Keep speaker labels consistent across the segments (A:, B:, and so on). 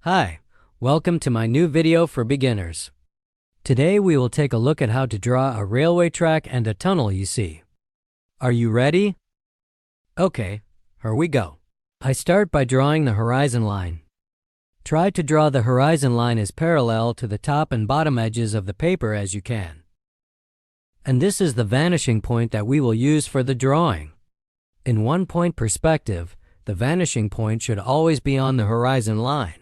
A: Hi, welcome to my new video for beginners. Today we will take a look at how to draw a railway track and a tunnel you see. Are you ready? Okay, here we go. I start by drawing the horizon line. Try to draw the horizon line as parallel to the top and bottom edges of the paper as you can. And this is the vanishing point that we will use for the drawing. In one-point perspective, the vanishing point should always be on the horizon line.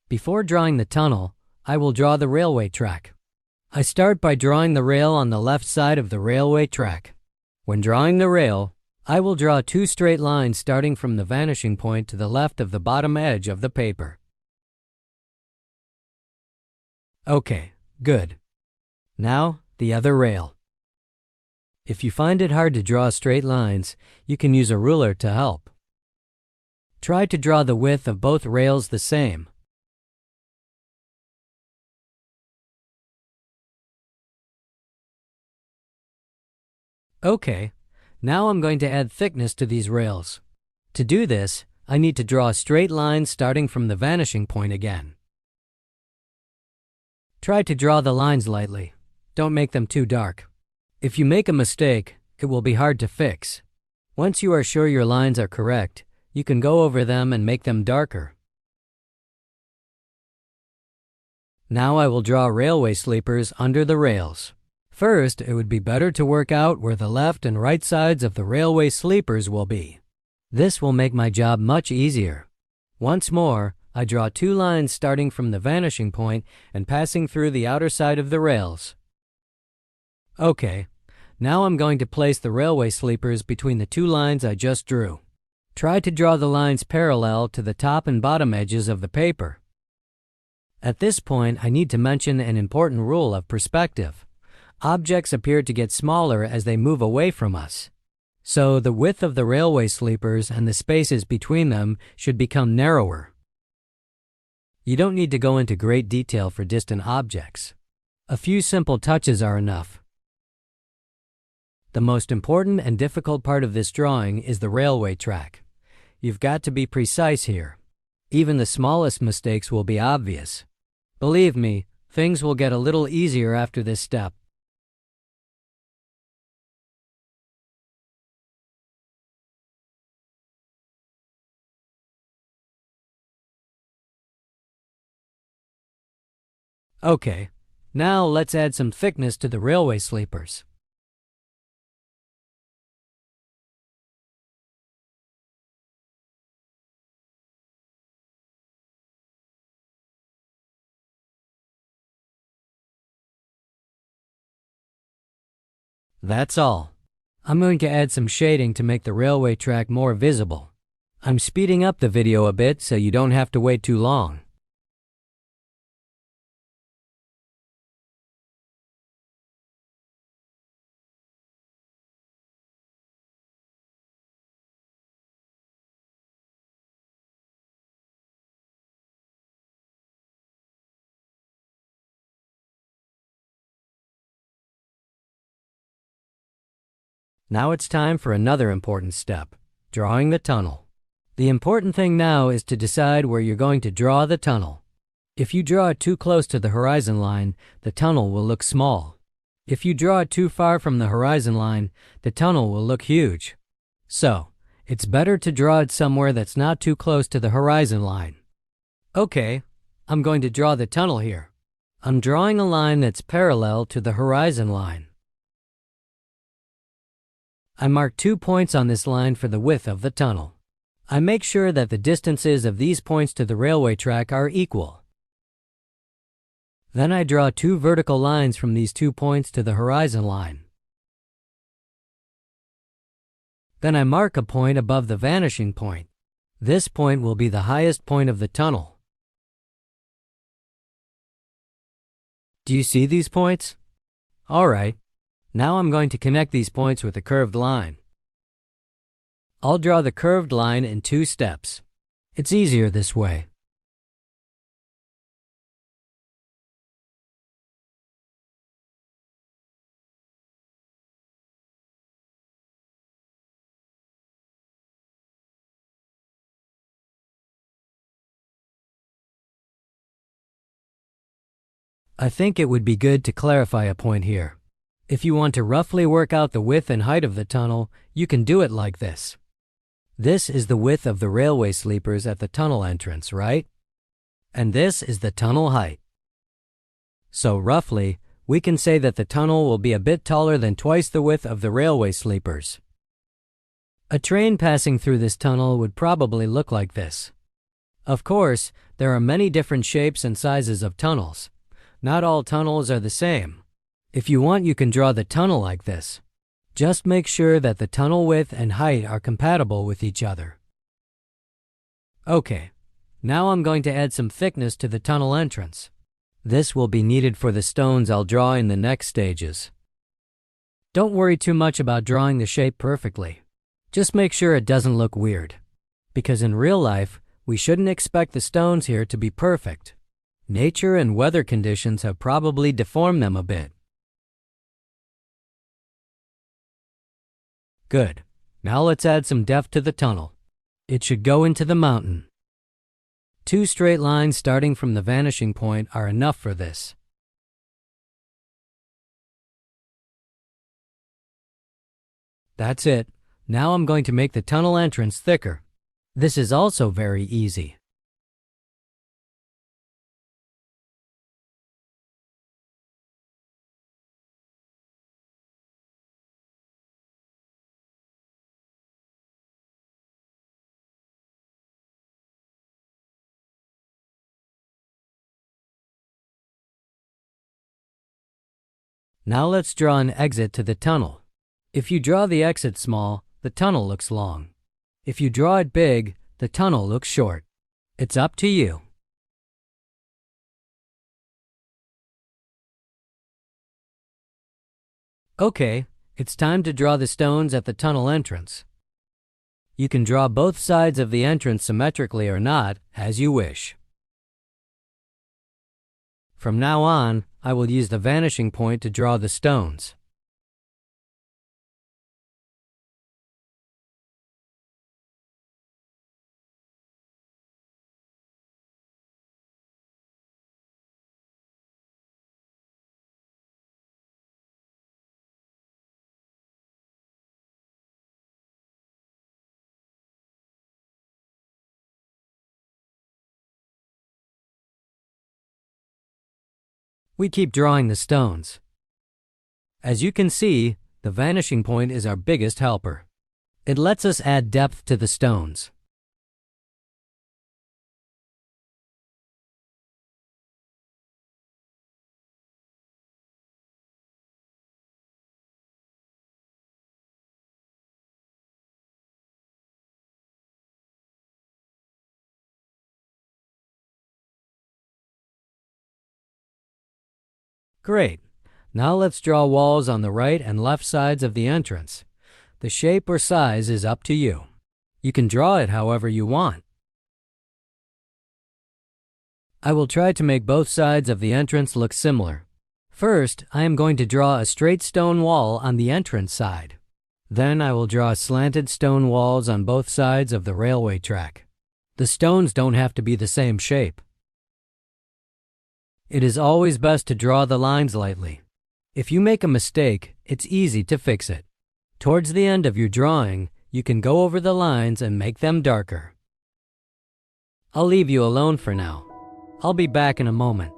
A: Before drawing the tunnel, I will draw the railway track. I start by drawing the rail on the left side of the railway track. When drawing the rail, I will draw two straight lines starting from the vanishing point to the left of the bottom edge of the paper. Okay, good. Now, the other rail. If you find it hard to draw straight lines, you can use a ruler to help. Try to draw the width of both rails the same. Okay, now I'm going to add thickness to these rails. To do this, I need to draw a straight line starting from the vanishing point again. Try to draw the lines lightly. Don't make them too dark. If you make a mistake, it will be hard to fix. Once you are sure your lines are correct, you can go over them and make them darker. Now I will draw railway sleepers under the rails. First, it would be better to work out where the left and right sides of the railway sleepers will be. This will make my job much easier. Once more, I draw two lines starting from the vanishing point and passing through the outer side of the rails. Okay, now I'm going to place the railway sleepers between the two lines I just drew. Try to draw the lines parallel to the top and bottom edges of the paper. At this point, I need to mention an important rule of perspective. Objects appear to get smaller as they move away from us. So the width of the railway sleepers and the spaces between them should become narrower. You don't need to go into great detail for distant objects. A few simple touches are enough. The most important and difficult part of this drawing is the railway track. You've got to be precise here. Even the smallest mistakes will be obvious. Believe me, things will get a little easier after this step. Okay, now let's add some thickness to the railway sleepers. That's all. I'm going to add some shading to make the railway track more visible. I'm speeding up the video a bit so you don't have to wait too long. Now it's time for another important step, drawing the tunnel. The important thing now is to decide where you're going to draw the tunnel. If you draw it too close to the horizon line, the tunnel will look small. If you draw it too far from the horizon line, the tunnel will look huge. So, it's better to draw it somewhere that's not too close to the horizon line. Okay, I'm going to draw the tunnel here. I'm drawing a line that's parallel to the horizon line. I mark 2 points on this line for the width of the tunnel. I make sure that the distances of these points to the railway track are equal. Then I draw 2 vertical lines from these 2 points to the horizon line. Then I mark a point above the vanishing point. This point will be the highest point of the tunnel. Do you see these points? All right. Now I'm going to connect these points with a curved line. I'll draw the curved line in 2 steps. It's easier this way. I think it would be good to clarify a point here. If you want to roughly work out the width and height of the tunnel, you can do it like this. This is the width of the railway sleepers at the tunnel entrance, right? And this is the tunnel height. So roughly, we can say that the tunnel will be a bit taller than twice the width of the railway sleepers. A train passing through this tunnel would probably look like this. Of course, there are many different shapes and sizes of tunnels. Not all tunnels are the same. If you want, you can draw the tunnel like this. Just make sure that the tunnel width and height are compatible with each other. Okay, now I'm going to add some thickness to the tunnel entrance. This will be needed for the stones I'll draw in the next stages. Don't worry too much about drawing the shape perfectly. Just make sure it doesn't look weird. Because in real life, we shouldn't expect the stones here to be perfect. Nature and weather conditions have probably deformed them a bit. Good. Now let's add some depth to the tunnel. It should go into the mountain. 2 straight lines starting from the vanishing point are enough for this. That's it. Now I'm going to make the tunnel entrance thicker. This is also very easy. Now let's draw an exit to the tunnel. If you draw the exit small, the tunnel looks long. If you draw it big, the tunnel looks short. It's up to you. Okay, it's time to draw the stones at the tunnel entrance. You can draw both sides of the entrance symmetrically or not, as you wish. From now on, I will use the vanishing point to draw the stones. We keep drawing the stones. As you can see, the vanishing point is our biggest helper. It lets us add depth to the stones. Great. Now let's draw walls on the right and left sides of the entrance. The shape or size is up to you. You can draw it however you want. I will try to make both sides of the entrance look similar. First, I am going to draw a straight stone wall on the entrance side. Then I will draw slanted stone walls on both sides of the railway track. The stones don't have to be the same shape. It is always best to draw the lines lightly. If you make a mistake, it's easy to fix it. Towards the end of your drawing, you can go over the lines and make them darker. I'll leave you alone for now. I'll be back in a moment.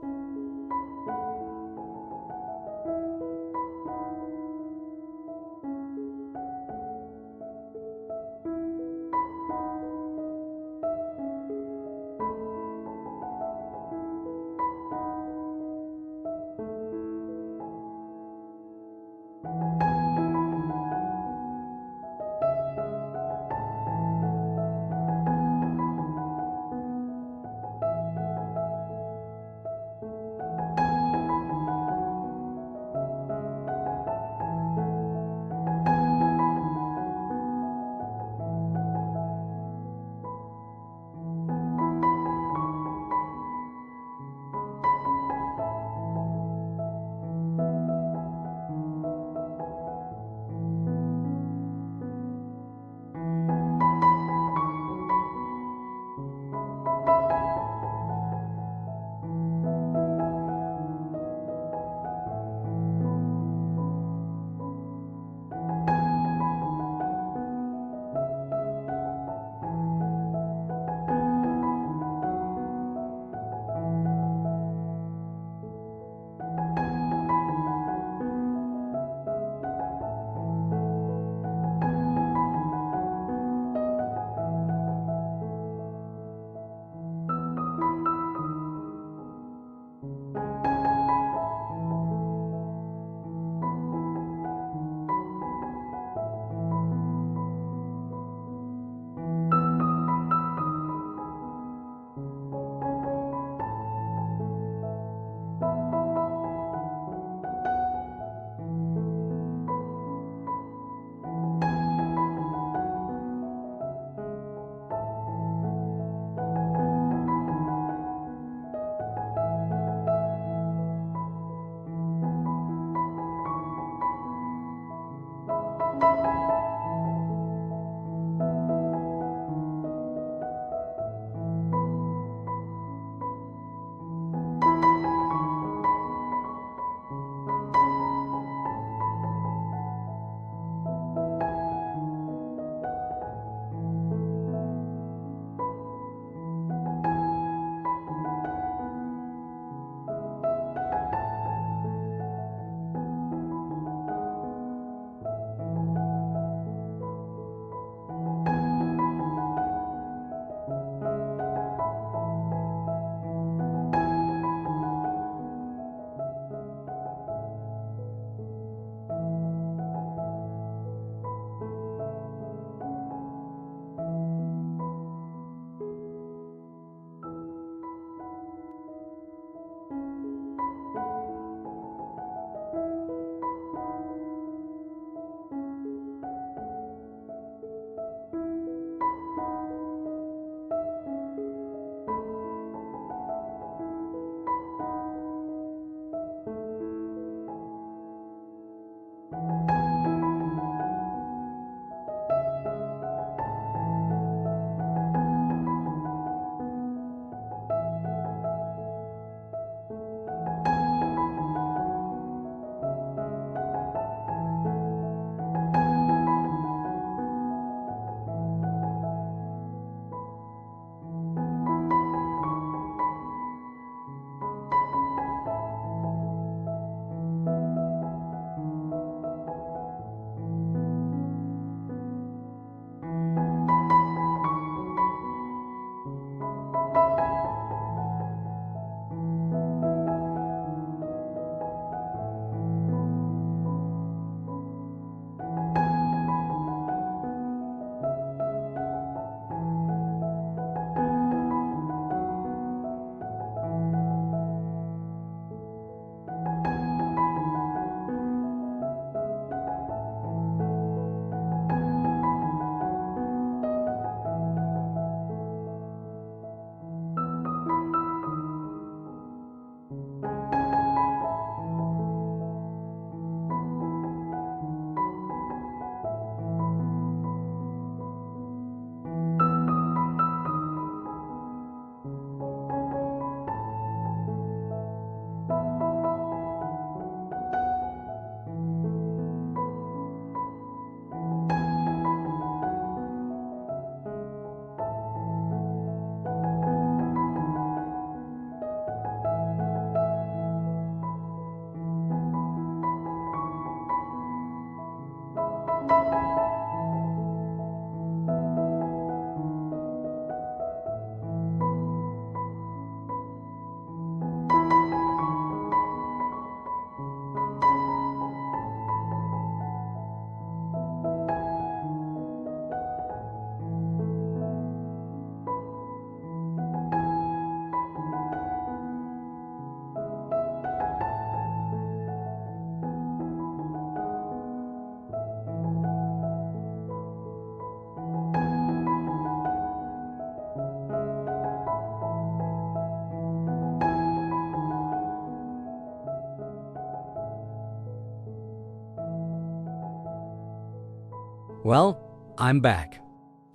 A: Well, I'm back.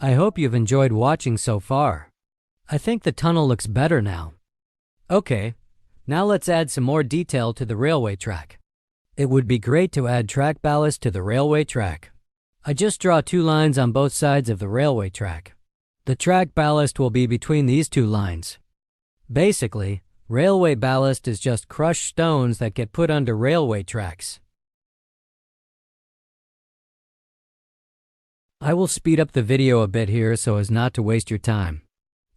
A: I hope you've enjoyed watching so far. I think the tunnel looks better now. Okay, now let's add some more detail to the railway track. It would be great to add track ballast to the railway track. I just draw 2 lines on both sides of the railway track. The track ballast will be between these 2 lines. Basically, railway ballast is just crushed stones that get put under railway tracks. I will speed up the video a bit here so as not to waste your time.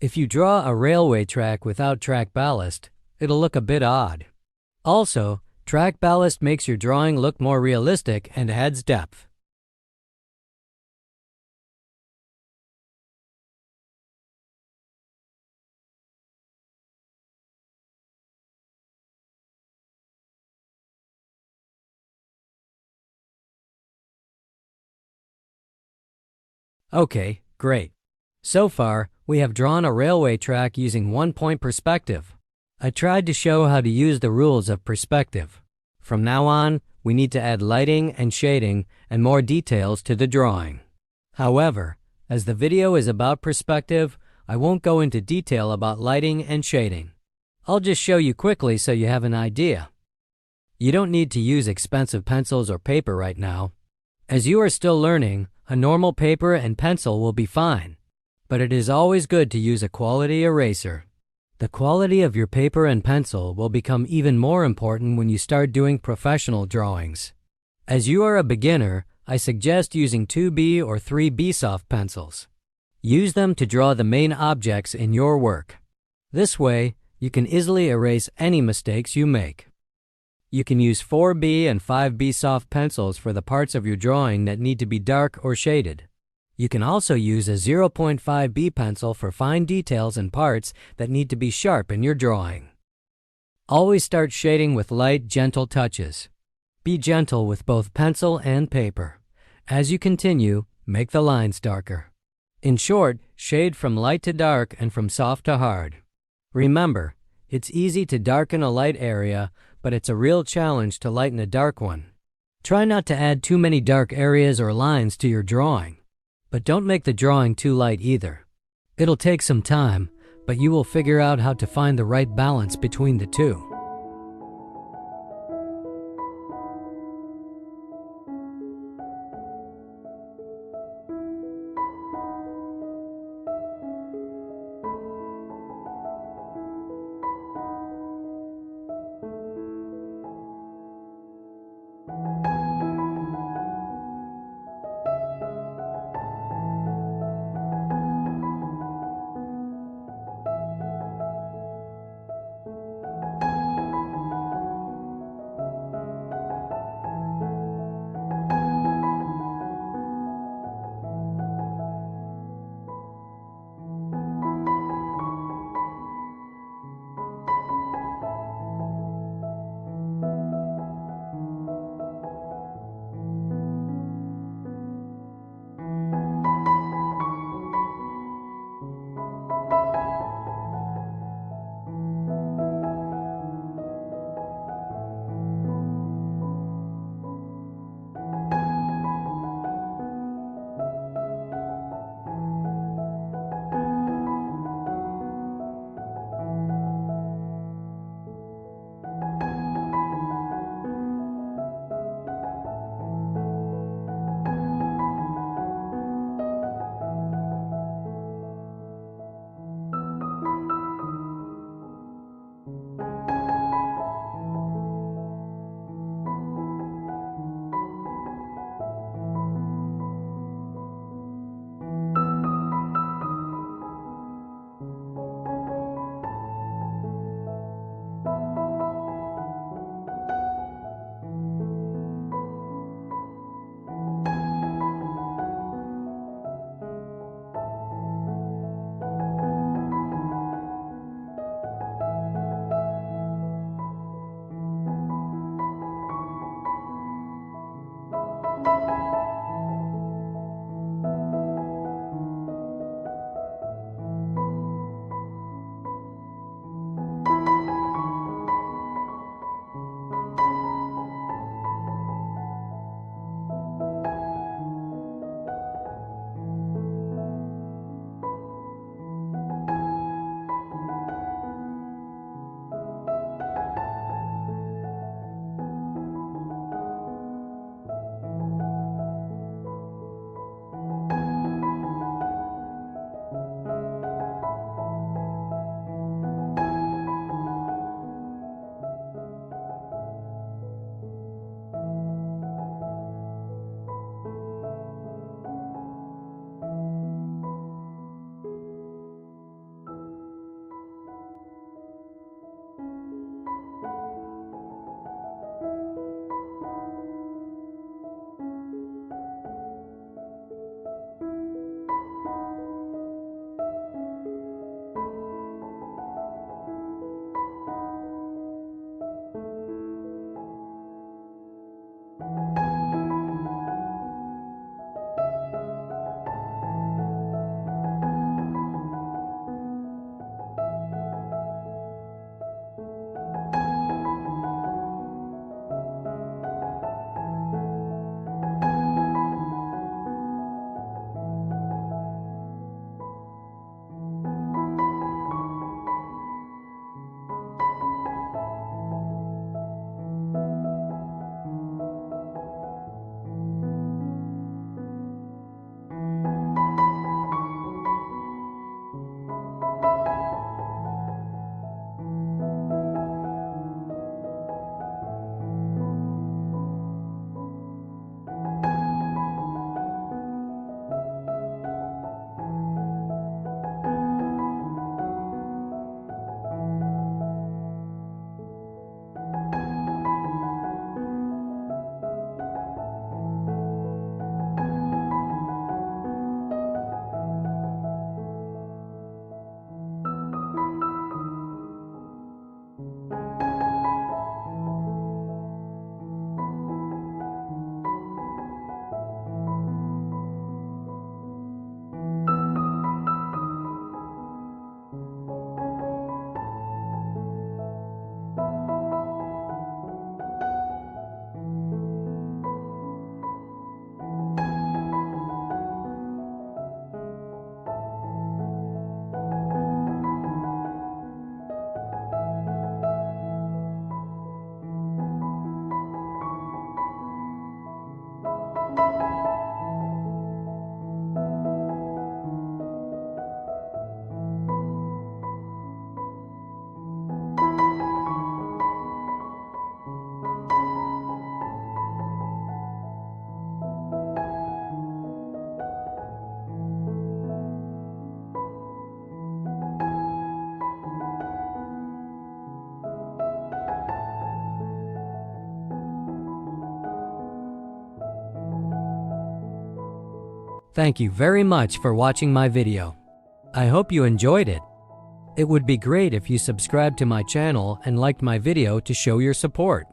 A: If you draw a railway track without track ballast, it'll look a bit odd. Also, track ballast makes your drawing look more realistic and adds depth. Okay, great. So far, we have drawn a railway track using 1-point perspective. I tried to show how to use the rules of perspective. From now on, we need to add lighting and shading and more details to the drawing. However, as the video is about perspective, I won't go into detail about lighting and shading. I'll just show you quickly so you have an idea. You don't need to use expensive pencils or paper right now. As you are still learning, a normal paper and pencil will be fine, but it is always good to use a quality eraser. The quality of your paper and pencil will become even more important when you start doing professional drawings. As you are a beginner, I suggest using 2B or 3B soft pencils. Use them to draw the main objects in your work. This way, you can easily erase any mistakes you make. You can use 4B and 5B soft pencils for the parts of your drawing that need to be dark or shaded. You can also use a 0.5B pencil for fine details and parts that need to be sharp in your drawing. Always start shading with light, gentle touches. Be gentle with both pencil and paper. As you continue, make the lines darker. In short, shade from light to dark and from soft to hard. Remember, it's easy to darken a light area, but it's a real challenge to lighten a dark one. Try not to add too many dark areas or lines to your drawing, but don't make the drawing too light either. It'll take some time, but you will figure out how to find the right balance between the two. Thank you very much for watching my video. I hope you enjoyed it. It would be great if you subscribed to my channel and liked my video to show your support.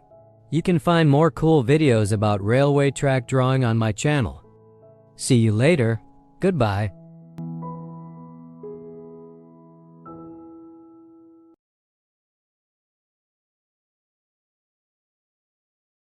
A: You can find more cool videos about railway track drawing on my channel. See you later. Goodbye.